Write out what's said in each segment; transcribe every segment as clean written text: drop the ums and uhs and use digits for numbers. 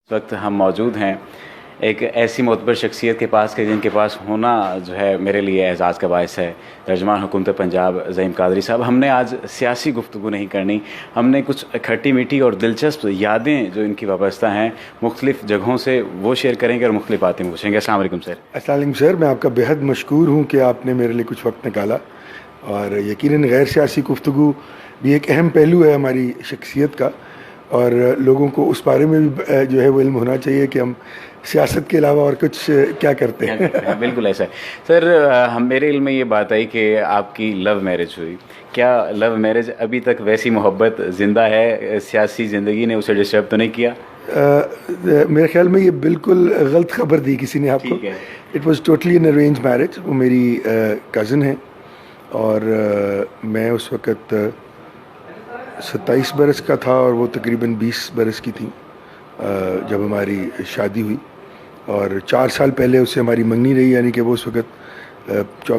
इस वक्त हम मौजूद हैं एक ऐसी मोतबर शख्सियत के पास के जिनके पास होना जो है मेरे लिए एज़ाज़ का बायस है। तर्जुमान हुकूमत पंजाब ज़हीम कादरी साहब। हमने आज सियासी गुफ्तगू नहीं करनी, हमने कुछ खट्टी मीठी और दिलचस्प यादें जो इनकी वाबस्ता हैं मुख्तलिफ़ जगहों से वो शेयर करेंगे और मुख्तलिफ़ बातें पूछेंगे। अस्सलाम वालेकुम सर। अस्सलाम वालेकुम सर, मैं आपका बेहद मशकूर हूँ कि आपने मेरे लिए कुछ वक्त निकाला और यकीनन गैर सियासी गुफ्तगू भी एक अहम पहलू है हमारी शख्सियत का और लोगों को उस बारे में भी जो है वो इल्म होना चाहिए कि हम सियासत के अलावा और कुछ क्या करते हैं। बिल्कुल ऐसा है सर। हम मेरे इल्म में ये बात आई कि आपकी लव मैरिज हुई। क्या लव मैरिज अभी तक वैसी मोहब्बत ज़िंदा है? सियासी ज़िंदगी ने उसे डिस्टर्ब तो नहीं किया? मेरे ख्याल में ये बिल्कुल गलत खबर दी किसी ने आपको। It was totally an arrange marriage. वो मेरी कज़न है और मैं उस वक़्त 27 बरस का था और वो तकरीबन 20 बरस की थी जब हमारी शादी हुई और 4 साल पहले उससे हमारी मंगनी रही, यानी कि वो उस वक़्त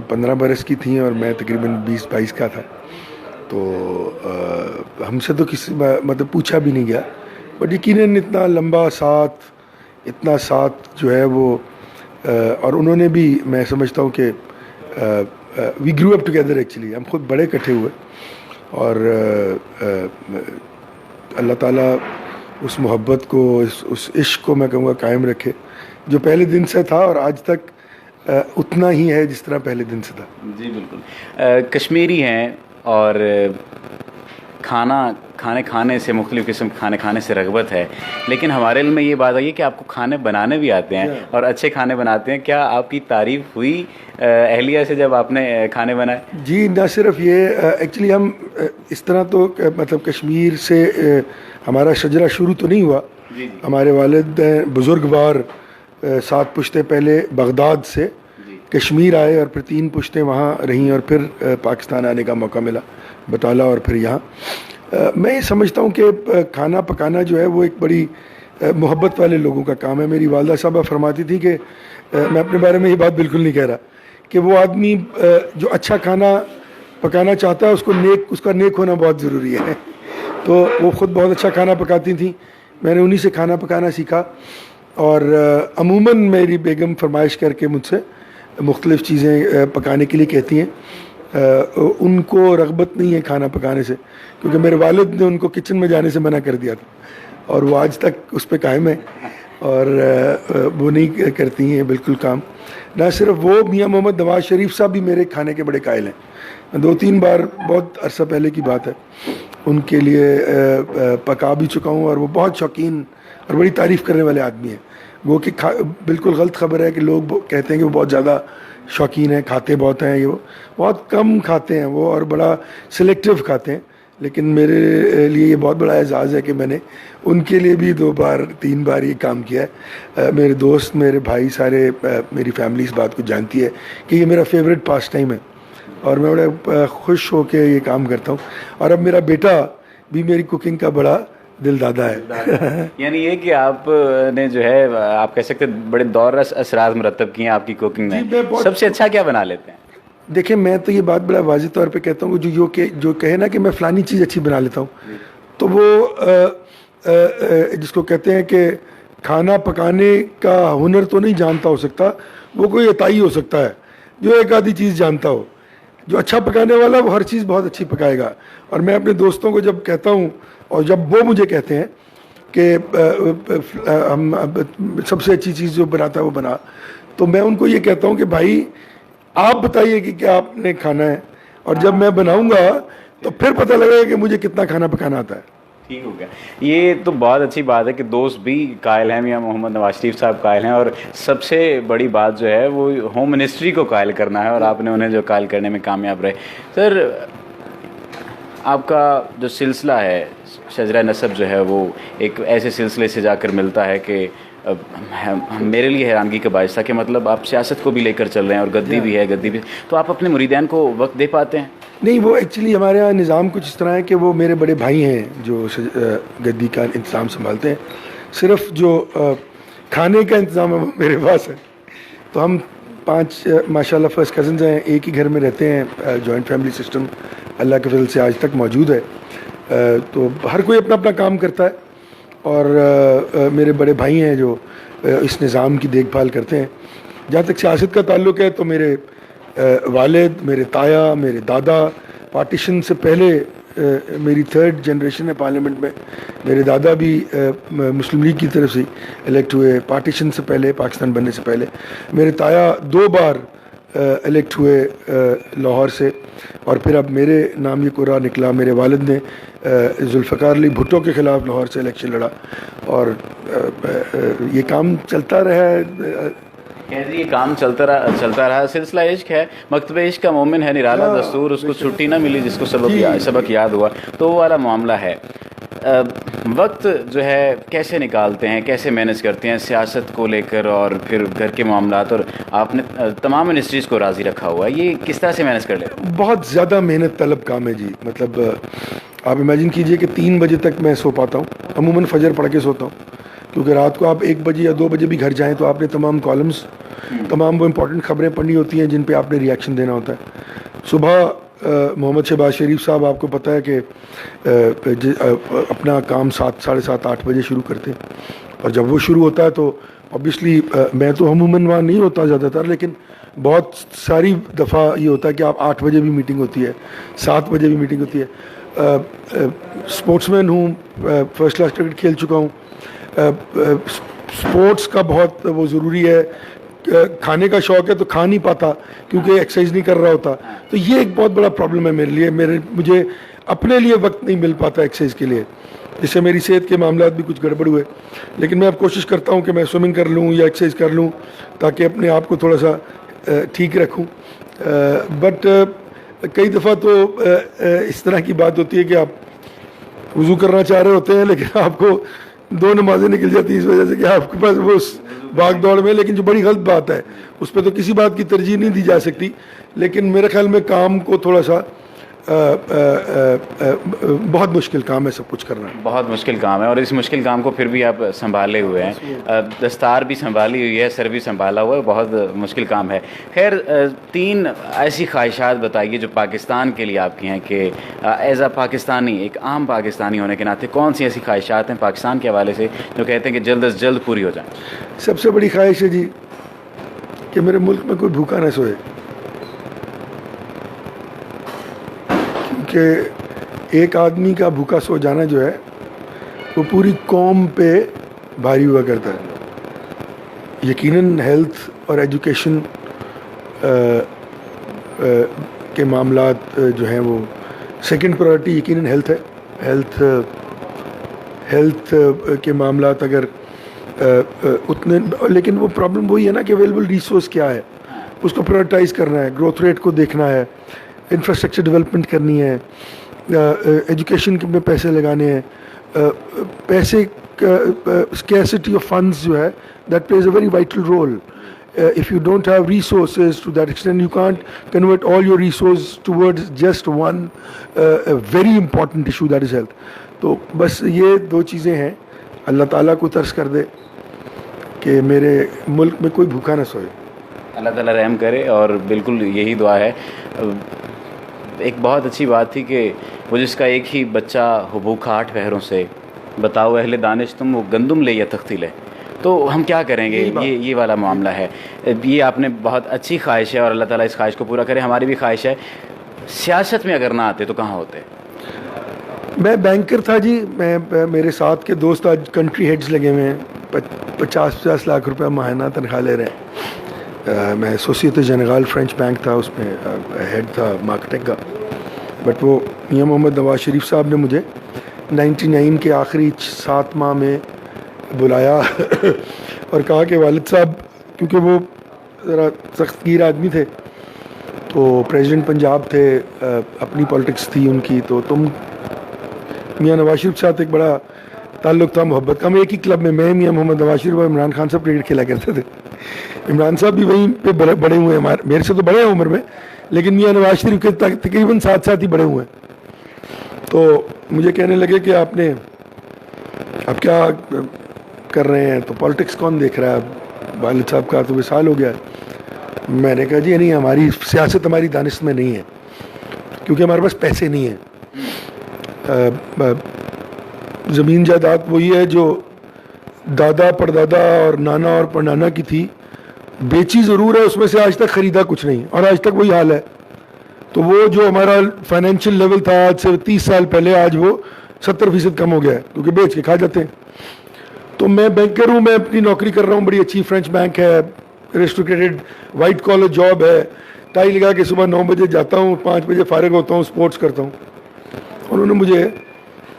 15 बरस की थी और मैं तकरीबन 20-22 का था। तो हमसे तो किसी मतलब पूछा भी नहीं गया, बट यकीनन इतना लंबा साथ, इतना साथ जो है वो और उन्होंने भी, मैं समझता हूँ कि we grew up together. Actually हम खुद बड़े इकट्ठे हुए और अल्लाह ताला उस मोहब्बत को, उस इश्क को मैं कहूँगा कायम रखे जो पहले दिन से था और आज तक उतना ही है जिस तरह पहले दिन से था। जी बिल्कुल। कश्मीरी हैं और खाने से मुख्तलिफ़ किस्म के खाने खाने से रग़बत है, लेकिन हमारे में ये बात आई है कि आपको खाने बनाने भी आते हैं और अच्छे खाने बनाते हैं। क्या आपकी तारीफ़ हुई अहलिया से जब आपने खाने बनाए? जी ना सिर्फ ये, एक्चुअली हम इस तरह तो मतलब कश्मीर से हमारा शजरा शुरू तो नहीं हुआ। हमारे वालिद बुज़ुर्गवार 7 पुश्ते पहले बगदाद से कश्मीर आए और फिर 3 पुश्ते वहाँ रहीं और फिर पाकिस्तान आने का मौका मिला, बटाला और फिर यहाँ। मैं ये समझता हूँ कि खाना पकाना जो है वो एक बड़ी मोहब्बत वाले लोगों का काम है। मेरी वालदा साहबा फरमाती थी कि मैं अपने बारे में ये बात बिल्कुल नहीं कह रहा कि वो आदमी जो अच्छा खाना पकाना चाहता है उसका नेक होना बहुत ज़रूरी है। तो वो ख़ुद बहुत अच्छा खाना पकाती थी, मैंने उन्हीं से खाना पकाना सीखा और अमूमन मेरी बेगम फरमाइश करके मुझसे मुख्तलिफ़ चीज़ें पकाने के लिए कहती हैं। उनको रग़बत नहीं है खाना पकाने से, क्योंकि मेरे वालिद ने उनको किचन में जाने से मना कर दिया था और वो आज तक उस पर कायम है और वो नहीं करती हैं बिल्कुल काम। ना सिर्फ वो, मियाँ मोहम्मद नवाज़ शरीफ साहब भी मेरे खाने के बड़े कायल हैं। 2-3 बार, बहुत अरसा पहले की बात है, उनके लिए पका भी चुका हूँ और वो बहुत शौकीन और बड़ी तारीफ़ करने वाले आदमी हैं। वो कि बिल्कुल गलत खबर है कि लोग कहते हैं कि वो बहुत ज़्यादा शौकीन है, खाते बहुत हैं। ये वो बहुत कम खाते हैं वो और बड़ा सिलेक्टिव खाते हैं, लेकिन मेरे लिए ये बहुत बड़ा एजाज़ है कि मैंने उनके लिए भी 2-3 बार ये काम किया है। मेरे दोस्त, मेरे भाई, सारे मेरी फैमिली इस बात को जानती है कि ये मेरा फेवरेट पास टाइम है और मैं बड़ा खुश हो के ये काम करता हूँ। और अब मेरा बेटा भी मेरी कुकिंग का बड़ा दिल दादा है। यानी ये कि आपने जो है, आप कह सकते हैं, बड़े दौर असरार मुरतब किए हैं आपकी कुकिंग में। सबसे अच्छा क्या बना लेते हैं? देखिए, मैं तो ये बात बड़ा वाज़ेह तौर पे कहता हूँ, जो कहे ना कि मैं फ़लानी चीज़ अच्छी बना लेता हूँ, तो वो जिसको कहते हैं कि खाना पकाने का हुनर तो नहीं जानता हो सकता, वो कोई अताई हो सकता है जो एक आधी चीज़ जानता हो। जो अच्छा पकाने वाला वो हर चीज़ बहुत अच्छी पकाएगा। और मैं अपने दोस्तों को जब कहता हूँ और जब वो मुझे कहते हैं कि हम सबसे अच्छी चीज़ जो बनाता है वो बना, तो मैं उनको ये कहता हूँ कि भाई आप बताइए कि क्या आपने खाना है, और जब मैं बनाऊंगा तो फिर पता लगेगा कि मुझे कितना खाना पकाना आता है। ठीक हो गया। ये तो बहुत अच्छी बात है कि दोस्त भी कायल हैं, मियाँ मोहम्मद नवाज शरीफ साहब कायल हैं, और सबसे बड़ी बात जो है वो होम मिनिस्ट्री को कायल करना है और आपने उन्हें जो कायल करने में कामयाब रहे। सर, आपका जो सिलसिला है, शजरा नसब जो है, वो एक ऐसे सिलसिले से जाकर मिलता है कि मेरे लिए हैरानगी का बायस था कि मतलब आप सियासत को भी लेकर चल रहे हैं और गद्दी भी है, गद्दी भी। तो आप अपने मुरीदान को वक्त दे पाते हैं? नहीं, वो एक्चुअली हमारे यहाँ निज़ाम कुछ इस तरह है कि वो मेरे बड़े भाई हैं जो गद्दी का इंतज़ाम संभालते हैं। सिर्फ जो खाने का इंतज़ाम है वो मेरे पास है। तो हम 5 माशाल्लाह फर्स्ट कज़न्स हैं, एक ही घर में रहते हैं। जॉइंट फैमिली सिस्टम अल्लाह के फजल से आज तक मौजूद है। तो हर कोई अपना अपना काम करता है और मेरे बड़े भाई हैं जो इस निज़ाम की देखभाल करते हैं। जहाँ तक सियासत का ताल्लुक़ है तो मेरे वालिद, मेरे ताया, मेरे दादा पार्टीशन से पहले मेरी थर्ड जनरेशन है पार्लियामेंट में। मेरे दादा भी मुस्लिम लीग की तरफ से इलेक्ट हुए पार्टीशन से पहले, पाकिस्तान बनने से पहले। मेरे ताया 2 बार इलेक्ट हुए लाहौर से, और फिर अब मेरे नाम ये कुर्रा निकला। मेरे वालिद ने जुल्फ़िकार अली भुट्टो के ख़िलाफ़ लाहौर से इलेक्शन लड़ा, और ये काम चलता रहा है। ये काम चलता रहा। सिलसिला इश्क है, मकतब इश्क का मोमिन है निराला दस्तूर, उसको छुट्टी ना मिली जिसको सबक याद हुआ, तो वो वाला मामला है। वक्त जो है कैसे निकालते हैं, कैसे मैनेज करते हैं सियासत को लेकर और फिर घर के मामलात, और आपने तमाम मिनिस्ट्रीज़ को राज़ी रखा हुआ है, ये किस तरह से मैनेज कर लेते हैं? बहुत ज़्यादा मेहनत तलब काम है जी। मतलब आप इमेजिन कीजिए कि 3 बजे तक मैं सो पाता हूँ, अमूमन फजर पढ़ के सोता हूँ, क्योंकि रात को आप 1 बजे या 2 बजे भी घर जाएं तो आपने तमाम कॉलम्स, तमाम वो इम्पोर्टेंट खबरें पढ़नी होती हैं जिन पे आपने रिएक्शन देना होता है। सुबह मोहम्मद शहबाज शरीफ साहब, आपको पता है कि अपना काम 7, साढ़े 7, 8 बजे शुरू करते हैं, और जब वो शुरू होता है तो ऑब्वियसली मैं तो अमूमन वहाँ नहीं होता ज़्यादातर, लेकिन बहुत सारी दफ़ा ये होता है कि आप 8 बजे भी मीटिंग होती है, 7 बजे भी मीटिंग होती है। स्पोर्ट्समैन हूँ, फर्स्ट क्लास क्रिकेट खेल चुका हूँ। स्पोर्ट्स का बहुत वो ज़रूरी है। खाने का शौक़ है तो खा नहीं पाता क्योंकि एक्सरसाइज नहीं कर रहा होता, तो ये एक बहुत बड़ा प्रॉब्लम है मेरे लिए। मुझे अपने लिए वक्त नहीं मिल पाता एक्सरसाइज के लिए, जिससे मेरी सेहत के मामलात भी कुछ गड़बड़ हुए। लेकिन मैं अब कोशिश करता हूँ कि मैं स्विमिंग कर लूँ या एक्सरसाइज कर लूँ ताकि अपने आप को थोड़ा सा ठीक रखूँ। बट कई दफ़ा तो इस तरह की बात होती है कि आप वज़ू करना चाह रहे होते हैं लेकिन आपको 2 नमाजें निकल जाती है इस वजह से कि आपके पास वो भाग दौड़ में, लेकिन जो बड़ी गलत बात है उस पर तो किसी बात की तरजीह नहीं दी जा सकती। लेकिन मेरे ख्याल में काम को थोड़ा सा बहुत मुश्किल काम है सब कुछ करना, बहुत मुश्किल काम है, और इस मुश्किल काम को फिर भी आप संभाले हुए हैं। दस्तार भी संभाली हुई है, सर भी संभाला हुआ है, बहुत मुश्किल काम है। खैर 3 ऐसी ख्वाहिशात बताइए जो पाकिस्तान के लिए आपकी हैं कि एज आ पाकिस्तानी, एक आम पाकिस्तानी होने के नाते कौन सी ऐसी ख्वाहिशात हैं पाकिस्तान के हवाले से जो कहते हैं कि जल्द अज जल्द पूरी हो जाए? सबसे बड़ी ख्वाहिश है जी कि मेरे मुल्क में कोई भूखा न सोए, कि एक आदमी का भूखा सो जाना जो है वो पूरी कौम पे भारी हुआ करता है। यकीनन हेल्थ और एजुकेशन के मामलात जो हैं वो सेकंड प्रायोरिटी यकीनन हेल्थ है। हेल्थ के मामलात अगर उतने, लेकिन वो प्रॉब्लम वही है ना कि अवेलेबल रिसोर्स क्या है, उसको प्रायोरिटाइज करना है, ग्रोथ रेट को देखना है, इंफ्रास्ट्रक्चर डेवलपमेंट करनी है, एजुकेशन में पैसे लगाने हैं। पैसे स्कैर्सिटी ऑफ फंड्स जो है that plays a very vital role. if you don't have resources to that extent, you can't convert all your resources towards just one a very important issue, that is health. तो बस ये 2 चीज़ें हैं, अल्लाह ताला को तरस कर दे कि मेरे मुल्क में कोई भूखा ना सोए। अल्लाह ताला रहम करे, और बिल्कुल यही दुआ है। एक बहुत अच्छी बात थी कि वो जिसका एक ही बच्चा हो भूखा 8 पहरों से, बताओ अहले दानिश तुम वो गंदुम ले या तख्ती ले, तो हम क्या करेंगे? ये वाला मामला है। ये आपने बहुत अच्छी ख्वाहिश है और अल्लाह ताला इस ख्वाहिश को पूरा करे। हमारी भी ख्वाहिश है, सियासत में अगर ना आते तो कहाँ होते? मैं बैंकर था जी, मेरे साथ के दोस्त आज कंट्री हेड्स लगे हुए हैं, 50-50 लाख रुपया माहाना तनख्वाह ले रहे हैं। मैं सोसाइटी जनरल फ्रेंच बैंक था, उसमें हेड था मार्केटिंग का। बट वो मियां मोहम्मद नवाज शरीफ साहब ने मुझे 99 के आखिरी 7 माह में बुलाया और कहा कि वालिद साहब, क्योंकि वो ज़रा सख्तगीर आदमी थे, तो प्रेसिडेंट पंजाब थे, अपनी पॉलिटिक्स थी उनकी, तो तुम मियां नवाज शरीफ साहब एक बड़ा ताल्लुक़ था मोहब्बत का। हम एक ही क्लब में, मैं मियां मोहम्मद नवाज शरीफ और इमरान खान साहब क्रिकेट खेला करते थे। इमरान साहब भी वहीं पे बड़े हुए हैं, मेरे से तो बड़े हैं उम्र में, लेकिन मियां नवाज शरीफ के तकरीबन साथ ही बड़े हुए हैं। तो मुझे कहने लगे कि आपने अब क्या कर रहे हैं, तो पॉलिटिक्स कौन देख रहा है, वालिद साहब का तो विसाल हो गया। मैंने कहा जी नहीं, हमारी सियासत हमारी दानिश में नहीं है, क्योंकि हमारे पास पैसे नहीं हैं। ज़मीन जायदाद वही है जो दादा परदादा और नाना और परनाना की थी, बेची ज़रूर है, उसमें से आज तक ख़रीदा कुछ नहीं, और आज तक वही हाल है। तो वो जो हमारा फाइनेंशियल लेवल था आज से 30 साल पहले, आज वो 70% कम हो गया है, क्योंकि बेच के खा जाते हैं। तो मैं बैंकर हूँ, मैं अपनी नौकरी कर रहा हूँ, बड़ी अच्छी फ्रेंच बैंक है, रेस्ट्रिक्टेड वाइट कॉलर जॉब है, टाई लगा के सुबह 9 बजे जाता हूँ, 5 बजे फारिग होता हूँ, स्पोर्ट्स करता हूँ। उन्होंने मुझे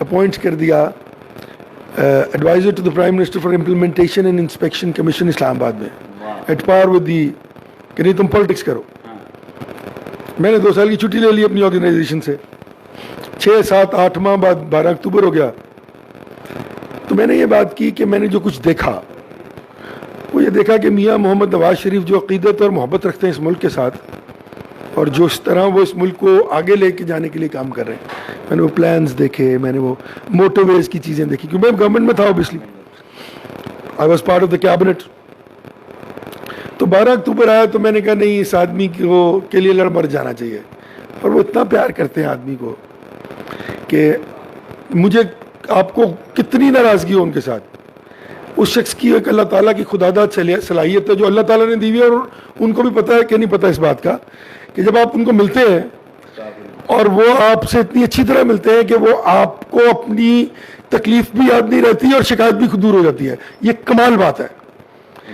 अपॉइंट कर दिया adviser to the prime minister for implementation and inspection commission Islamabad में, एट पार विद दी, कि नहीं तुम पॉलिटिक्स करो। मैंने 2 साल की छुट्टी ले ली अपनी ऑर्गेनाइजेशन से, 6, 7, 8 माह बाद 12 अक्टूबर हो गया। तो मैंने ये बात की कि मैंने जो कुछ देखा वो ये देखा कि मियाँ मोहम्मद नवाज शरीफ जो अक़ीदत और मोहब्बत रखते हैं इस मुल्क के साथ, और जो इस तरह वो इस मुल्क को आगे लेके जाने के लिए काम कर रहे हैं, मैंने वो प्लान्स देखे, मैंने वो मोटरवेज की चीज़ें देखी, क्योंकि मैं गवर्नमेंट में था obviously, I was part of the cabinet. तो 12 अक्टूबर आया तो मैंने कहा नहीं, इस आदमी को के लिए लड़ मर जाना चाहिए। और वो इतना प्यार करते हैं आदमी को कि मुझे, आपको कितनी नाराज़गी हो उनके साथ, उस शख्स की एक अल्लाह ताला की खुदादाद सलाहियत है जो अल्लाह ताला ने दी हुई है, और उनको भी पता है कि नहीं पता इस बात का कि जब आप उनको मिलते हैं और वो आपसे इतनी अच्छी तरह मिलते हैं कि वो आपको अपनी तकलीफ भी याद नहीं रहती और शिकायत भी दूर हो जाती है। ये कमाल बात है,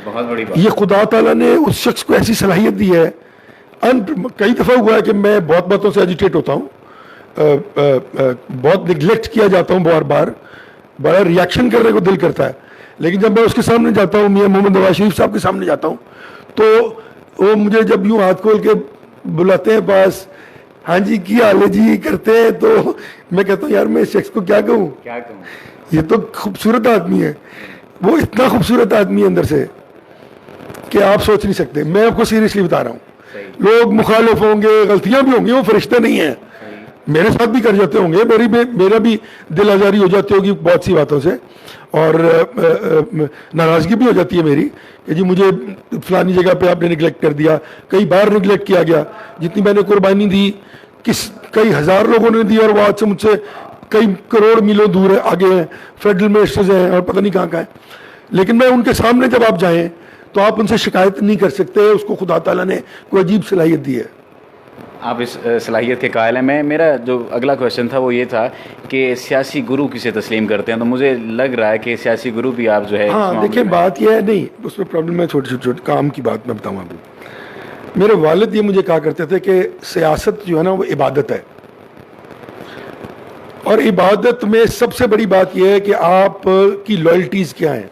बहुत बड़ी बात। ये खुदा ताला ने उस शख्स को ऐसी सलाहियत दी है। कई दफ़ा हुआ है कि मैं बहुत बातों से एजिटेट होता हूँ, बहुत निगलेक्ट किया जाता हूँ, बार बार बड़ा रिएक्शन करने को दिल करता है, लेकिन जब मैं उसके सामने जाता हूँ, मियाँ मोहम्मद नवाज शरीफ साहब के सामने जाता हूँ, तो वो मुझे जब यूँ हाथ खोल के बुलाते हैं पास, हाँ जी की हाल है जी करते हैं, तो मैं कहता हूँ यार मैं इस शख्स को क्या कहूँ, ये तो खूबसूरत आदमी है, वो इतना खूबसूरत आदमी है अंदर से कि आप सोच नहीं सकते। मैं आपको सीरियसली बता रहा हूँ, लोग मुखालिफ होंगे, गलतियां भी होंगी, वो फरिश्ते नहीं हैं, मेरे साथ भी कर जाते होंगे, मेरा भी दिल आज़ारी हो जाती होगी बहुत सी बातों से, और नाराज़गी भी हो जाती है मेरी कि जी मुझे फलानी जगह पे आपने निगलेक्ट कर दिया, कई बार निगलेक्ट किया गया, जितनी मैंने कुर्बानी दी कई हज़ार लोगों ने दी, और वो आज से मुझसे कई करोड़ मीलों दूर है, आगे हैं, फेडरल मिनिस्टर्स हैं और पता नहीं कहाँ कहाँ हैं, लेकिन मैं उनके सामने जब आप जाएँ तो आप उनसे शिकायत नहीं कर सकते, उसको खुदा ताला ने कोई अजीब सलाहियत दी है। आप इस सलाहियत के कायल हैं। मेरा जो अगला क्वेश्चन था वो ये था कि सियासी गुरु किसे तस्लीम करते हैं, तो मुझे लग रहा है कि सियासी गुरु भी आप जो है, हाँ देखिए बात यह है, नहीं उसमें प्रॉब्लम है, छोटे काम की बात मैं बताऊँ आपको। मेरे वालिद ये मुझे कहा करते थे कि सियासत जो है ना वो इबादत है, और इबादत में सबसे बड़ी बात यह है कि आप की लॉयल्टीज़ क्या हैं,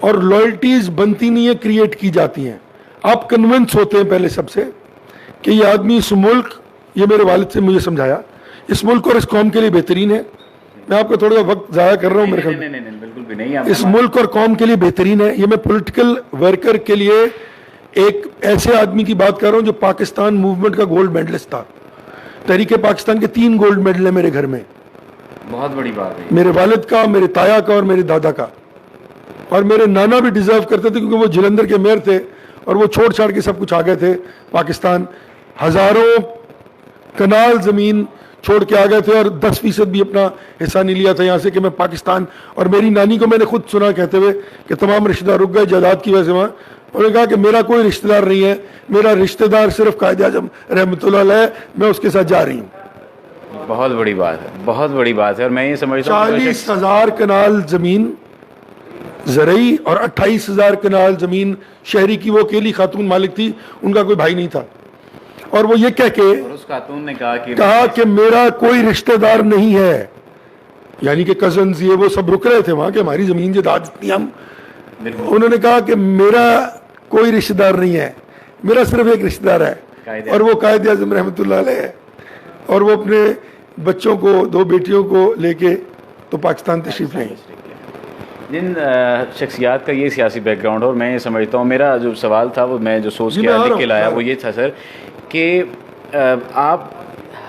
और लॉयल्टीज़ बनती नहीं है, क्रिएट की जाती हैं। आप कन्विंस होते हैं पहले सबसे कि ये आदमी इस मुल्क, ये मेरे वालिद से मुझे समझाया, इस मुल्क और इस कौम के लिए बेहतरीन है। मैं आपका थोड़ा सा वक्त ज़ाया कर रहा हूँ मेरे ख्याल में, नहीं बिल्कुल भी नहीं, इस मुल्क और कौम के लिए बेहतरीन है। ये मैं पॉलिटिकल वर्कर के लिए एक ऐसे आदमी की बात कर रहा हूँ जो पाकिस्तान मूवमेंट का गोल्ड मेडलिस्ट था। तहरीक पाकिस्तान के 3 गोल्ड मेडल है मेरे घर में, बहुत बड़ी बात है, मेरे वालिद का, मेरे ताया का और मेरे दादा का। और मेरे नाना भी डिजर्व करते थे क्योंकि वो जलंधर के मेयर थे और वो छोड़ छाड़ के सब कुछ आ गए थे पाकिस्तान, हज़ारों कनाल ज़मीन छोड़ के आ गए थे और 10% भी अपना हिस्सा नहीं लिया था यहाँ से कि मैं पाकिस्तान। और मेरी नानी को मैंने खुद सुना कहते हुए कि तमाम रिश्तेदार रुक गए जायदाद की वजह से वहाँ। उन्होंने कहा कि मेरा कोई रिश्तेदार नहीं है, मेरा रिश्तेदार सिर्फ कायद आज़म रहमतुल्लाह अलैह है, मैं उसके साथ जा रही हूँ। बहुत बड़ी बात है, बहुत बड़ी बात है। और मैं ये समझता हूँ 40,000 कनाल ज़मीन ज़रई और 28,000 कनाल ज़मीन शहरी की वो अकेली खातून मालिक थी, उनका कोई भाई नहीं था। और वो ये कह के उस खातून ने कहा कि मेरा कोई रिश्तेदार नहीं है, यानी कि कजन्स ये वो सब रुक रहे थे वहाँ कि हमारी ज़मीन जायदाद इतनी हम, उन्होंने कहा कि मेरा कोई रिश्तेदार नहीं है, मेरा सिर्फ एक रिश्तेदार है और वो कायद आज़म रहमतुल्लाह अलैह है। और वो अपने बच्चों को, 2 बेटियों को लेके तो पाकिस्तान तशरीफ़ लाए। जिन शख्सियात का ये सियासी बैकग्राउंड, और मैं ये समझता हूँ, मेरा जो सवाल था वो मैं जो सोच के लिख के लाया वो ये था सर कि आप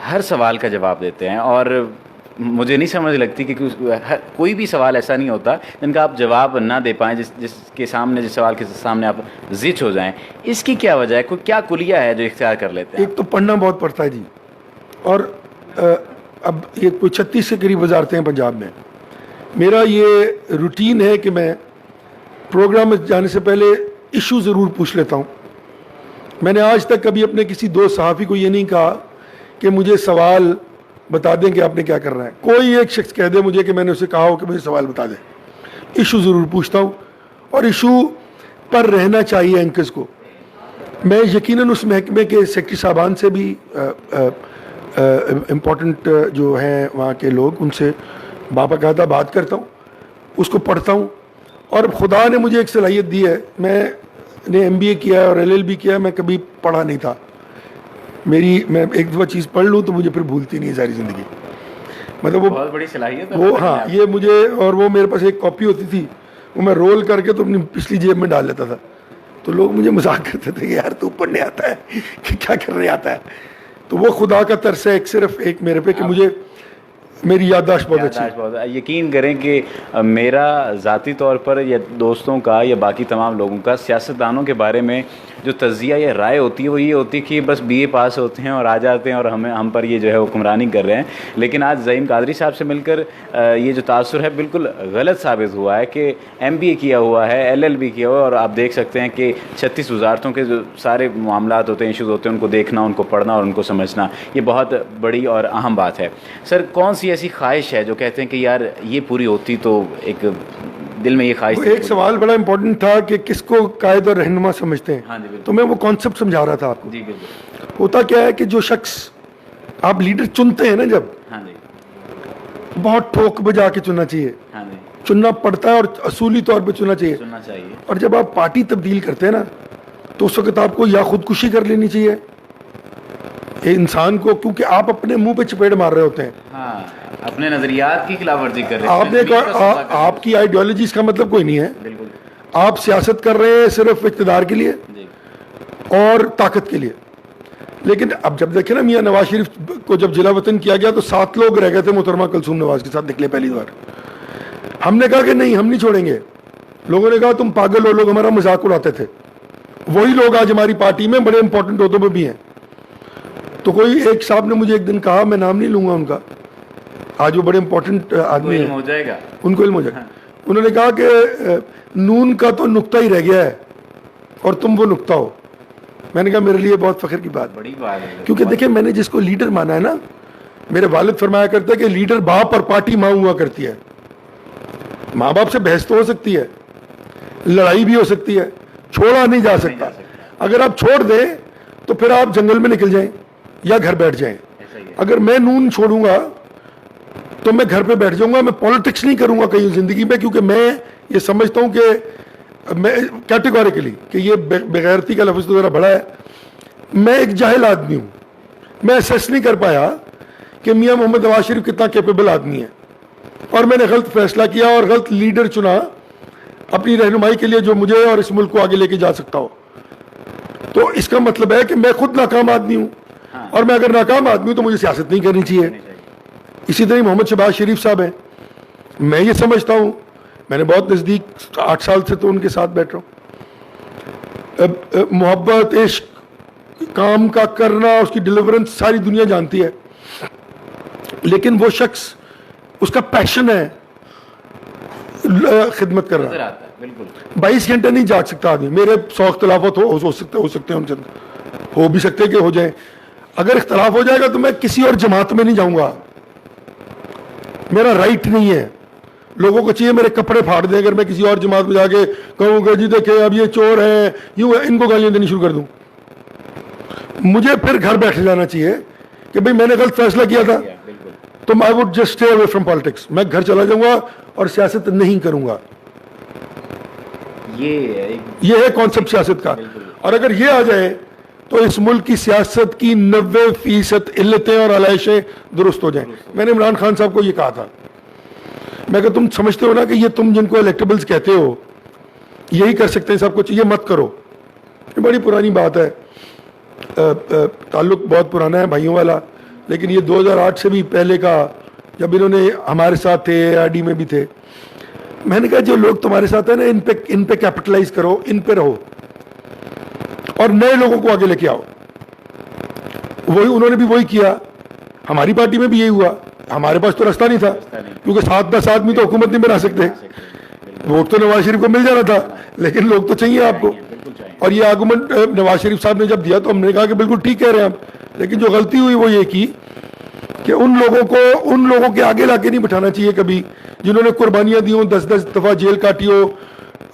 हर सवाल का जवाब देते हैं, और मुझे नहीं समझ लगती कि कोई भी सवाल ऐसा नहीं होता जिनका आप जवाब ना दे पाएँ, जिस सवाल के सामने आप ज़िच हो जाएं। इसकी क्या वजह है, कोई क्या कुलिया है जो इख्तियार कर लेते हैं? एक तो पढ़ना बहुत पड़ता है जी, और अब ये कोई 36 के करीब वजारतें हैं पंजाब में, मेरा ये रूटीन है कि मैं प्रोग्राम में जाने से पहले इशू ज़रूर पूछ लेता हूँ। मैंने आज तक कभी अपने किसी दोस्त सहाफ़ी को ये नहीं कहा कि मुझे सवाल बता दें कि आपने क्या करना है। कोई एक शख्स कह दे मुझे कि मैंने उसे कहा हो कि मुझे सवाल बता दे, इशू ज़रूर पूछता हूँ और इशू पर रहना चाहिए एंकर्स को। मैं यकीनन उस महकमे के सेक्रेटरी साहबान से भी इम्पोर्टेंट जो हैं वहाँ के लोग, उनसे बाकायदा बात करता हूँ, उसको पढ़ता हूँ। और खुदा ने मुझे एक सलाहियत दी है, मैंने MBA किया और LLB किया, मैं कभी पढ़ा नहीं था। मैं एक दफ़ा चीज़ पढ़ लूँ तो मुझे फिर भूलती नहीं है सारी ज़िंदगी। मतलब वो बहुत बड़ी सलाहियत है वो। हाँ, ये मुझे, और वो मेरे पास एक कॉपी होती थी, वो मैं रोल करके तो अपनी पिछली जेब में डाल लेता था। तो लोग मुझे मजाक करते थे कि यार तू पढ़ने आता है कि क्या करने आता है। तो वो खुदा का तरस है सिर्फ एक मेरे पे कि मुझे मेरी याददाश्त बहुत अच्छी है। यकीन करें कि मेरा ज़ाती तौर पर या दोस्तों का या बाकी तमाम लोगों का सियासतदानों के बारे में जो तज़िया या राय होती है वो ये होती है कि बस BA पास होते हैं और आ जाते हैं और हम पर ये जो है हुक्मरानी कर रहे हैं। लेकिन आज ज़हीम कादरी साहब से मिलकर ये जो तासुर है बिल्कुल गलत साबित हुआ है कि MBA किया हुआ है, LLB किया हुआ है, और आप देख सकते हैं कि 36 वजारतों के जो सारे मामलात होते हैं, इशूज़ होते हैं, उनको देखना, उनको पढ़ना और उनको समझना, ये बहुत बड़ी और अहम बात है। सर, कौन सी ऐसी ख्वाहिश है जो कहते हैं कि यार ये पूरी होती तो एक दिल में ये ख्वाहिश? एक सवाल बड़ा इंपॉर्टेंट था कि किसको कायद और रहनुमा समझते हैं। हाँ जी, तो मैं वो कॉन्सेप्ट समझा रहा था आपको। जी बिल्कुल। होता क्या है कि जो शख्स आप लीडर चुनते हैं ना, जब, हाँ जी, बहुत ठोक बजा के चुनना चाहिए। हाँ जी, चुनना पड़ता है और असूली तौर पे चुनना चाहिए। सुनना चाहिए। और जब आप पार्टी तब्दील करते हैं ना, तो उस वक्त आपको या खुदकुशी कर लेनी चाहिए इंसान को, क्योंकि आप अपने मुंह पे चपेट मार रहे होते हैं। हाँ, अपने नजरियात की खिलाफवर्जी कर रहे हैं। आपने आपकी आइडियोलॉजी इसका मतलब कोई नहीं है। बिल्कुल। आप सियासत कर रहे हैं सिर्फ इक़्तिदार के लिए और ताकत के लिए। लेकिन अब जब देखे ना, मियां नवाज शरीफ को जब जिला वतन किया गया तो 7 लोग रह गए थे मोहतरमा कुलसूम नवाज के साथ निकले पहली बार। हमने कहा कि नहीं, हम नहीं छोड़ेंगे। लोगों ने कहा तुम पागल हो, लोग हमारा मजाक उड़ाते थे। वही लोग आज हमारी पार्टी में बड़े इंपॉर्टेंट ओहदों पर भी हैं। तो कोई एक साहब ने मुझे एक दिन कहा, मैं नाम नहीं लूंगा उनका, आज वो बड़े इंपॉर्टेंट आदमी है, हो जाएगा, उनको इल्म हो जाएगा। उन्होंने कहा कि नून का तो नुक्ता ही रह गया है और तुम वो नुक्ता हो। मैंने कहा मेरे लिए बहुत फख्र की बात, बड़ी बात है। क्योंकि देखिए, मैंने जिसको लीडर माना है ना, मेरे वालिद फरमाया करते हैं कि लीडर बाप और पार्टी माँ हुआ करती है। माँ बाप से बहस तो हो सकती है, लड़ाई भी हो सकती है, छोड़ा नहीं जा सकता। अगर आप छोड़ दें तो फिर आप जंगल में निकल जाएं या घर बैठ जाएं। अगर मैं नून छोड़ूंगा तो मैं घर पे बैठ जाऊंगा, मैं पॉलिटिक्स नहीं करूंगा कहीं जिंदगी में, क्योंकि मैं ये समझता हूं कि मैं कैटेगोरिकली कि ये बेगैरती का लफ्ज़ तो ज़रा बड़ा है। मैं एक जाहिल आदमी हूं, मैं असेस नहीं कर पाया कि मियां मोहम्मद नवाज शरीफ कितना कैपेबल आदमी है, और मैंने गलत फैसला किया और गलत लीडर चुना अपनी रहनुमाई के लिए जो मुझे और इस मुल्क को आगे लेके जा सकता हो। तो इसका मतलब है कि मैं खुद नाकाम आदमी हूं। हाँ। और मैं अगर नाकाम आदमी हूं तो मुझे सियासत नहीं करनी चाहिए। इसी तरह मोहम्मद शहबाज शरीफ साहब हैं, मैं ये समझता हूं, मैंने बहुत नज़दीक 8 साल से तो उनके साथ बैठ रहा हूं। मोहब्बत, इश्क, काम का करना, उसकी डिलीवरेंस सारी दुनिया जानती है। लेकिन वो शख्स, उसका पैशन है खिदमत कर रहा है। 22 घंटे नहीं जाग सकता आदमी। मेरे 100 इख्तलाफत हो सकते हैं उनसे, हो भी सकते कि हो जाए। अगर इख्तलाफ हो जाएगा तो मैं किसी और जमात में नहीं जाऊंगा, मेरा राइट नहीं है। लोगों को चाहिए मेरे कपड़े फाड़ दें अगर मैं किसी और जमात में जाके कहूँगा जी देखे अब ये चोर है, यूं है, इनको गालियां देनी शुरू कर दूं। मुझे फिर घर बैठ जाना चाहिए कि भाई मैंने गलत फैसला किया था, तो I would just stay away from politics. मैं घर चला जाऊंगा और सियासत नहीं करूंगा। ये है कॉन्सेप्ट सियासत का। और अगर ये आ जाए तो इस मुल्क की सियासत की 90% इल्लतें और आलाइशें दुरुस्त हो जाएं। मैंने इमरान खान साहब को ये कहा था, मैं तुम समझते हो ना कि ये तुम जिनको इलेक्टेबल्स कहते हो यही कर सकते हैं सब कुछ, ये मत करो। ये बड़ी पुरानी बात है, ताल्लुक बहुत पुराना है भाइयों वाला, लेकिन ये 2008 से भी पहले का, जब इन्होंने हमारे साथ थे, ARD में भी थे। मैंने कहा जो लोग तुम्हारे साथ है ना, इन पे कैपिटलाइज करो, इन पे रहो और नए लोगों को आगे लेके आओ। वही उन्होंने भी वही किया, हमारी पार्टी में भी यही हुआ। हमारे पास तो रास्ता नहीं था, क्योंकि 7-10 आदमी तो हुकूमत नहीं बना सकते। वोट तो नवाज शरीफ को मिल जाना था, लेकिन लोग तो चाहिए आपको। और ये आर्गूमेंट नवाज शरीफ साहब ने जब दिया तो हमने कहा कि बिल्कुल ठीक कह रहे हैं आप, लेकिन जो गलती हुई वो ये की कि उन लोगों के आगे लाके नहीं बिठाना चाहिए कभी, जिन्होंने कुर्बानियां दी हो, 10-10 दफा जेल काटी हो,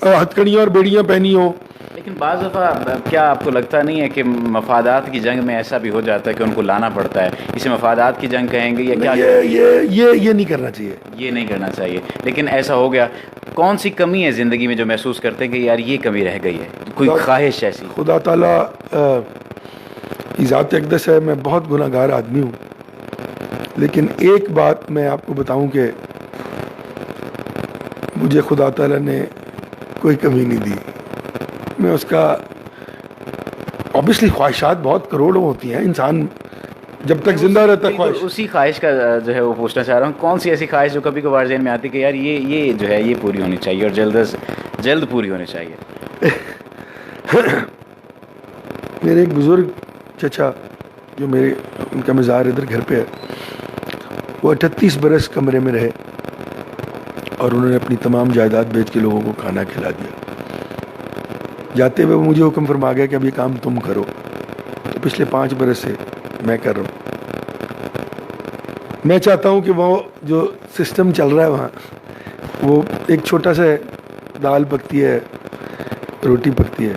हथकड़ियां और बेड़ियां पहनी हो। लेकिन बाज़ दफ़ा क्या आपको लगता नहीं है कि मफादात की जंग में ऐसा भी हो जाता है कि उनको लाना पड़ता है, इसे मफादात की जंग कहेंगे या क्या? ये नहीं करना चाहिए, ये नहीं करना चाहिए। लेकिन ऐसा हो गया, कौन सी कमी है ज़िंदगी में जो महसूस करते हैं कि यार ये कमी रह गई है, कोई ख्वाहिश ऐसी? खुदा ताला की ज़ात अक़दस है, मैं बहुत गुनाहगार आदमी हूँ, लेकिन एक बात मैं आपको बताऊं कि मुझे खुदा ताला ने कोई कमी नहीं दी। मैं उसका ऑब्वियसली ख्वाहिशात बहुत करोड़ों होती हैं, इंसान जब तक जिंदा रहता है ख्वाहिश। उसी ख्वाहिश का जो है वो पूछना चाह रहा हूँ, कौन सी ऐसी ख्वाहिश जो कभी कभार ज़हन में आती है कि यार ये जो है ये पूरी होनी चाहिए और जल्द से जल्द पूरी होनी चाहिए? मेरे एक बुज़ुर्ग चचा जो मेरे उनका मज़ार इधर घर पे है, वो 38 बरस कमरे में रहे और उन्होंने अपनी तमाम जायदाद बेच के लोगों को खाना खिला दिया। जाते हुए मुझे हुक्म फरमा गया कि अब ये काम तुम करो, तो पिछले 5 बरस से मैं कर रहा हूँ। मैं चाहता हूँ कि वो जो सिस्टम चल रहा है वहाँ, वो एक छोटा सा दाल पकती है, रोटी पकती है,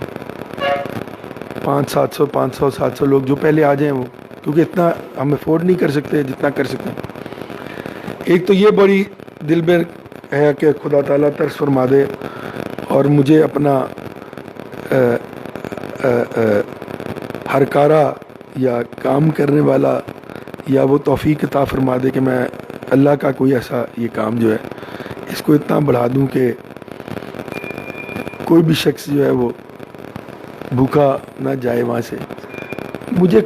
500-700 लोग जो पहले आ जाएं वो, क्योंकि इतना हम अफोर्ड नहीं कर सकते जितना कर सकते हैं। एक तो ये बड़ी दिल में है कि खुदा ताला तरस फरमा दे और मुझे अपना हरकारा या काम करने वाला या वो तौफीक अता फरमा दे कि मैं अल्लाह का कोई ऐसा ये काम जो है इसको इतना बढ़ा दूं कि कोई भी शख्स जो है वो भूखा ना जाए वहाँ से। मुझे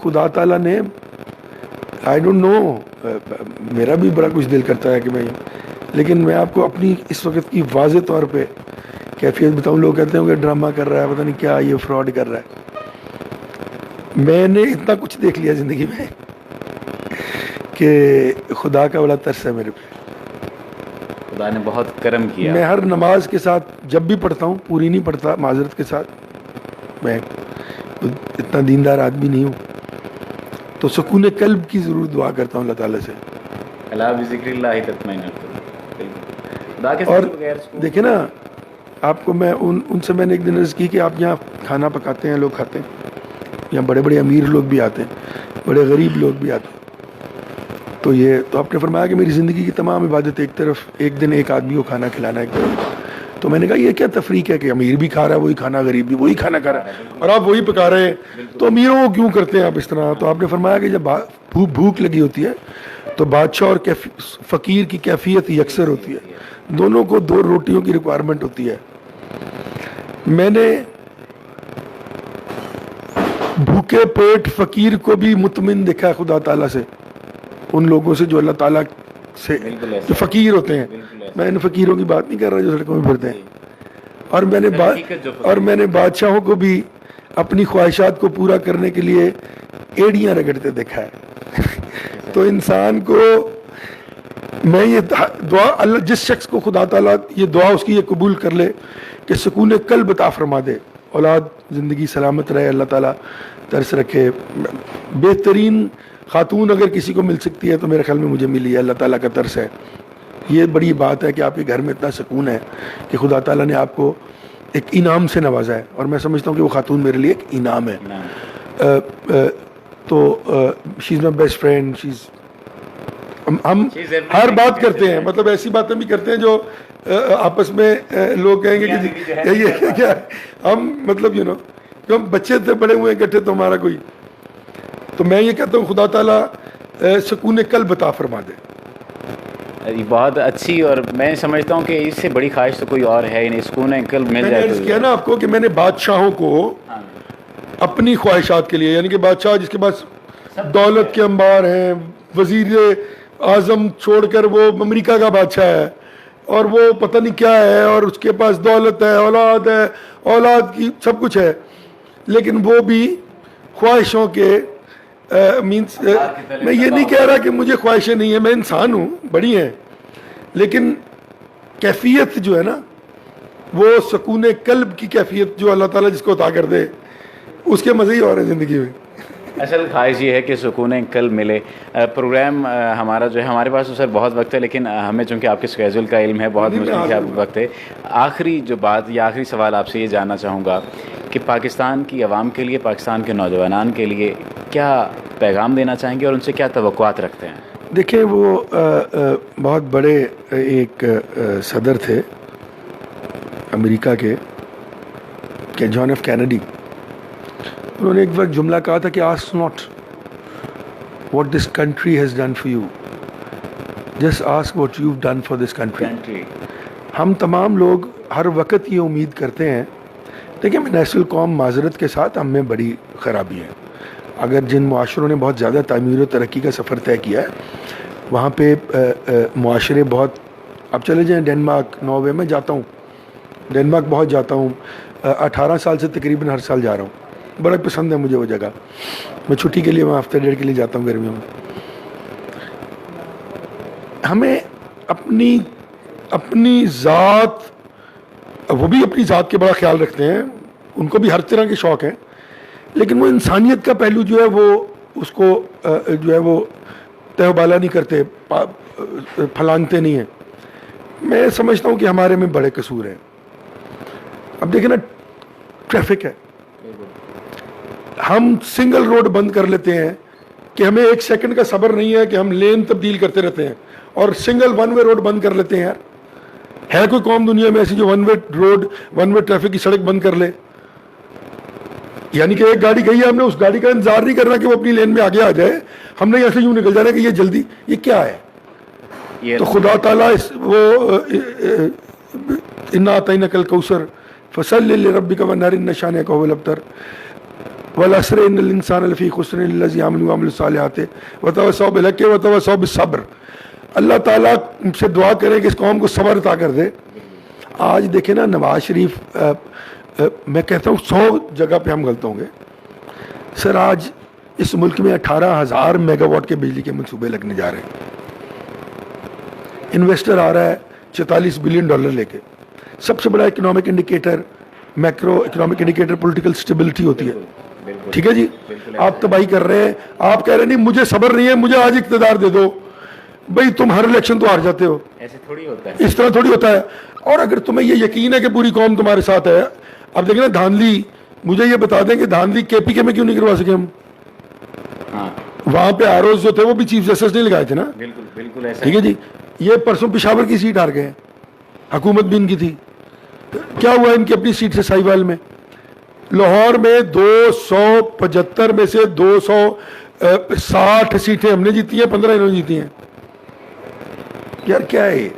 खुदा ताला ने, आई डोंट नो, मेरा भी बड़ा कुछ दिल करता है कि मैं, लेकिन मैं आपको अपनी इस वक्त की वाज़े तौर पे कैफियत बताऊं। लोग कहते हैं कि ड्रामा कर रहा है, पता नहीं क्या, ये फ्रॉड कर रहा है। मैंने इतना कुछ देख लिया ज़िंदगी में कि खुदा का बड़ा तरस है मेरे पे। खुदा ने बहुत करम किया। मैं हर नमाज के साथ जब भी पढ़ता हूँ, पूरी नहीं पढ़ता माजरत के साथ, मैं इतना दीनदार आदमी नहीं हूँ, तो सुकून कल्ब की ज़रूर दुआ करता हूँ अल्लाह ताला से। और देखिए ना, आपको मैं उनसे मैंने एक दिन अर्ज़ की कि आप यहाँ खाना पकाते हैं, लोग खाते हैं, यहाँ बड़े बड़े अमीर लोग भी आते हैं, बड़े गरीब लोग भी आते हैं, तो आपने फरमाया कि मेरी ज़िंदगी की तमाम इबादत एक तरफ, एक दिन एक आदमी को खाना खिलाना एक तरफ। तो मैंने कहा ये क्या तफरीक है कि अमीर भी खा रहा है वही खाना, गरीब भी वही खाना खा रहा है, और आप वही पका रहे हैं, तो अमीरों को क्यों करते हैं आप इस तरह? तो आपने फरमाया कि जब भूख लगी होती है तो बादशाह और फ़कीर की कैफियत यकसर होती है, दोनों को 2 रोटियों की रिक्वायरमेंट होती है। मैंने भूखे पेट फ़कीर को भी मुतमिन देखा है खुदा ताला से, उन लोगों से जो अल्लाह ताला से जो फ़कीर होते हैं। मैं इन फ़कीरों की बात नहीं कर रहा जो सड़कों में फिरते हैं। और मैंने बादशाहों को भी अपनी ख्वाहिशात को पूरा करने के लिए एड़ियाँ रगड़ते देखा है। तो इंसान को मैं ये दुआ, अल्लाह जिस शख्स को खुदा ताला ये दुआ उसकी ये कबूल कर ले कि सुकून कल्ब अता फरमा दे, औलाद ज़िंदगी सलामत रहे, अल्लाह ताला तरस रखे। बेहतरीन खातून अगर किसी को मिल सकती है तो मेरे ख्याल में मुझे मिली है, अल्लाह ताला का तरस है। ये बड़ी बात है कि आपके घर में इतना सुकून है कि खुदा ताला ने आपको एक इनाम से नवाजा है, और मैं समझता हूँ कि वो खातून मेरे लिए एक इनाम है। तो she is my best friend, she is, हम हर बात करते हैं, मतलब ऐसी बातें भी करते हैं जो आपस में लोग कहेंगे कि ये क्या, हम मतलब हम बच्चे थे बड़े हुए इकट्ठे तो हमारा कोई, तो मैं ये कहता हूँ खुदा ताला सुकून कल्ब अता फरमा दे। ये बहुत अच्छी, और मैं समझता हूँ कि इससे बड़ी ख्वाहिश तो कोई और है ही नहीं, सुकून कल्ब मिल जाए। मैंने किया ना आपको कि मैंने बादशाहों को अपनी ख्वाहिशात के लिए, यानी कि बादशाह जिसके पास दौलत के अंबार हैं, वजीर आज़म छोड़कर वो अमेरिका का बादशाह है और वो पता नहीं क्या है, और उसके पास दौलत है, औलाद की सब कुछ है, लेकिन वो भी ख्वाहिशों के मीन्स मैं ये नहीं कह रहा कि मुझे ख्वाहिशें नहीं है, मैं इंसान हूँ, बड़ी हैं, लेकिन कैफियत जो है ना, वो सुकून कल्ब की कैफियत जो अल्लाह ताला जिसको अता कर दे, उसके मज़े ही और है ज़िंदगी में। असल ख्वाहिश ये है कि सुकून कल मिले। प्रोग्राम हमारा जो है, हमारे पास तो सर बहुत वक्त है, लेकिन हमें चूँकि आपके स्केजूल का इल्म है, बहुत मुश्किल क्या वक्त है। आखिरी जो बात या आखिरी सवाल आपसे ये जानना चाहूँगा कि पाकिस्तान की आवाम के लिए, पाकिस्तान के नौजवान के लिए क्या पैगाम देना चाहेंगे और उनसे क्या तवक्कुआत रखते हैं? देखिए, वो बहुत बड़े एक सदर थे अमेरिका के जॉन एफ कैनेडी। उन्होंने एक वक्त जुमला कहा था कि ask not what this country has done for you, just ask what you done for this country. हम तमाम लोग हर वक्त ये उम्मीद करते हैं, देखिए मैं नेशनल कौम माजरत के साथ हम में बड़ी ख़राबी है। अगर जिन मुआशरों ने बहुत ज़्यादा तामीर और तरक्की का सफ़र तय किया है, वहाँ पे मुआशरे बहुत, अब चले जाएँ डेनमार्क, नॉर्वे में जाता हूँ, डेनमार्क बहुत जाता हूँ, 18 साल से तकरीबन हर साल जा रहा हूँ, बड़ा पसंद है मुझे वो जगह। मैं छुट्टी के लिए वहाँ हफ्ते डेढ़ के लिए जाता हूँ गर्मियों में। हमें अपनी ज़ात, वो भी अपनी ज़ात के बड़ा ख्याल रखते हैं, उनको भी हर तरह के शौक़ हैं, लेकिन वो इंसानियत का पहलू जो है वो उसको जो है वो तहबाला नहीं करते, फलांगते नहीं हैं। मैं समझता हूँ कि हमारे में बड़े कसूर हैं। अब देखिए ना, ट्रैफिक है, हम सिंगल रोड बंद कर लेते हैं कि हमें एक सेकंड का सब्र नहीं है कि हम लेन तब्दील करते रहते हैं, और सिंगल वन वे रोड बंद कर लेते हैं। यार, है कोई कौम दुनिया में ऐसी जो one way road, one way traffic की सड़क बंद कर ले? यानी कि एक गाड़ी गई है, हमने उस गाड़ी का इंतजार नहीं करना कि वो अपनी लेन में आगे आ जाए, हमने ऐसे यूं निकल जाना कि ये जल्दी, ये क्या है? तो खुदा ताला इन्ना अतैना कल कौसर फसल्लि लिरब्बिका वन्हारिन शानिअका हुवल अब्तर वल अस्र इन्नल इंसाना लफी खुस्र इल्ला लज़ीना आमनु व अमिलुस सालिहात व तवस्सौ बिल हक़्क़ि व तवस्सौ बिस सब्र। अल्लाह ताला से दुआ करें कि इस कौम को सब्र अता कर दे। आज देखें ना, नवाज शरीफ, मैं कहता हूँ 100 जगह पे हम गलत होंगे सर। आज इस मुल्क में 18,000 मेगावाट के बिजली के मंसूबे लगने जा रहे हैं। इन्वेस्टर आ रहा है $44 बिलियन लेके। सबसे बड़ा economic indicator, macro economic indicator political stability होती है, ठीक है जी। आप तबाही कर रहे हैं, आप कह रहे हैं नहीं मुझे सब्र नहीं है, मुझे आज इक़्तिदार दे दो। भाई तुम हर इलेक्शन तो हार जाते हो, ऐसे थोड़ी होता है, इस तरह थोड़ी होता है। और अगर तुम्हें ये यकीन है कि पूरी कौम तुम्हारे साथ है, अब देखिए ना धांधली, मुझे ये बता दें कि धांधली केपीके में क्यों नहीं करवा सके हम? हाँ, वहां पे आरओज जो थे वो भी चीफ जस्टिस ने लगाए थे ना। बिल्कुल बिल्कुल ऐसा, ठीक है जी। ये परसों पेशावर की सीट हार गए, हुकूमत भी इनकी थी। क्या हुआ इनकी अपनी सीट से साहिवाल में? लाहौर में 275 में से 260 सीटें हमने जीती हैं, 15 इन्होंने जीती हैं। यार क्या है ये?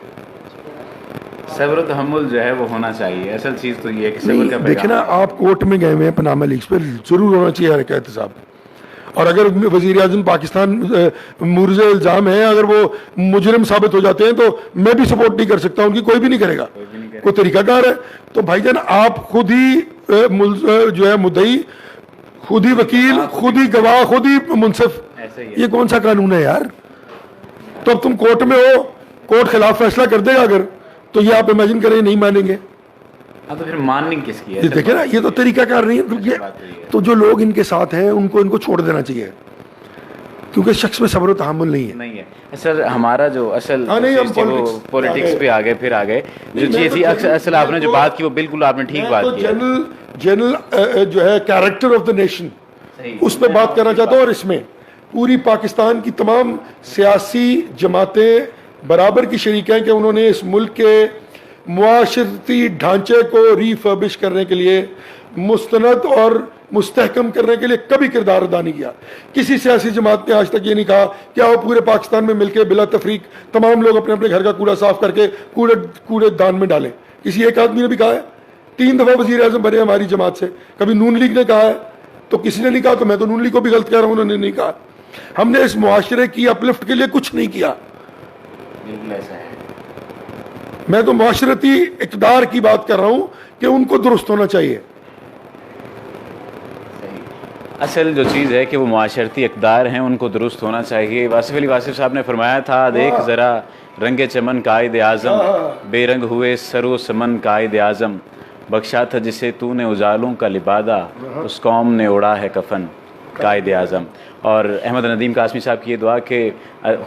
सब्र तहम्मुल जो है वो होना चाहिए। असल चीज़ तो ये है कि सब्र का देखिए ना, आप कोर्ट में गए हुए हैं पनामा लीक्स पर, जरूर होना चाहिए हर एक एहतसाब। और अगर वज़ीर आज़म पाकिस्तान मुर्ज़ इल्ज़ाम है, अगर वो मुजरिम साबित हो जाते हैं तो मैं भी सपोर्ट नहीं कर सकता, उनकी कोई भी नहीं करेगा, कोई तरीकाकार है। तो भाईजान आप खुद ही जो है मुद्दई, खुद ही वकील, खुद ही गवाह, खुद ही मुंसिफ, ये कौन सा कानून है यार? तो अब तुम कोर्ट में हो, कोर्ट खिलाफ फैसला कर देगा अगर, तो ये आप इमेजिन करें नहीं मानेंगे। हाँ, तो फिर माननी किसकी है? ये देखिए ना, ये तो तरीकाकार नहीं है। तो जो लोग इनके साथ हैं उनको छोड़ देना चाहिए, क्योंकि शख्स में सब्र तहम्मुल नहीं है। सर हमारा जो असल पॉलिटिक्स पे आ गए, फिर आ गए जो चीज़ थी, असल आपने जो बात की वो बिल्कुल आपने ठीक बात की। जनरल जो है कैरेक्टर ऑफ द नेशन, उस पर बात करना चाहता हूँ। और इसमें पूरी पाकिस्तान की तमाम सियासी जमातें बराबर की शरीक हैं कि उन्होंने इस मुल्क के मुआशरती ढांचे को रिफर्बिश करने के लिए, मुस्तनद और मुस्तहकम करने के लिए कभी किरदार अदा नहीं किया। किसी सियासी जमात ने आज तक ये नहीं कहा कि आओ पूरे पाकिस्तान में मिलकर बिला तफरीक तमाम लोग अपने अपने घर का कूड़ा साफ करके कूड़े दान में डालें। किसी एक आदमी ने भी कहा है? 3 दफ़ा वज़ीर आज़म बने हमारी जमात से, कभी नून लीग ने कहा है? तो किसी ने नहीं कहा, तो मैं तो नून लीग को भी गलत कह रहा हूँ, उन्होंने नहीं कहा। हमने इस मुआशरे की अपलिफ्ट के लिए कुछ नहीं किया। ऐसा है, मैं तो मुआशरती इक़्तिदार की बात कर रहा हूं कि उनको दुरुस्त होना चाहिए। असल जो चीज़ है कि वो माशरती इक़दार हैं, उनको दुरुस्त होना चाहिए। वासिफ़ अली वासिफ़ साहब ने फरमाया था, देख ज़रा रंगे चमन कायद आज़म, बेरंग हुए सरो समन कायद आज़म, बख्शा था जिसे तूने उजालों का लिबादा, उस कौम ने उड़ा है कफन कायद आज़म। और अहमद नदीम कासमी साहब की ये दुआ कि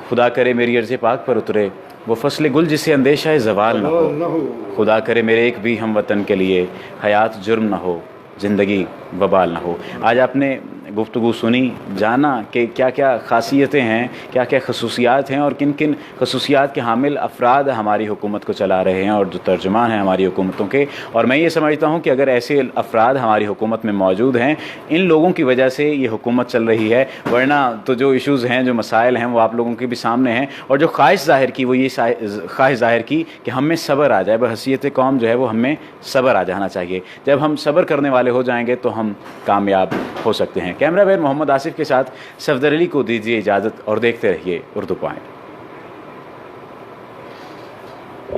खुदा करे मेरी अर्ज़ पाक पर उतरे वो फसल गुल जिसे अंदेशा ज़वाल न हो, खुदा करे मेरे एक भी हम वतन के लिए हयात जुर्म न हो, ज़िंदगी वबाल ना हो। आज आपने गुफ्तगू सुनी, जाना कि क्या क्या ख़ासियतें हैं, क्या क्या खसूसियात हैं और किन किन खसूसियात के हामिल अफराद हमारी हुकूमत को चला रहे हैं और जो तर्जुमान हैं हमारी हुकूमतों के। और मैं ये समझता हूँ कि अगर ऐसे अफराद हमारी हुकूमत में मौजूद हैं, इन लोगों की वजह से ये हुकूमत चल रही है, वरना तो जो इशूज़ हैं, जो मसाइल हैं, वो आप लोगों के भी सामने हैं। और जो ख्वाहिश ज़ाहिर की वो ये ख्वाहिश ज़ाहिर की कि हम में सब्र आ जाए, बहसीयत कौम जो है वो हमें सब्र आ जाना चाहिए। जब हम सब्र करने वाले हो जाएंगे तो हम कामयाब हो सकते हैं। कैमरा मैन मोहम्मद आसिफ के साथ सफदर अली को दीजिए इजाज़त और देखते रहिए उर्दू पॉइंट।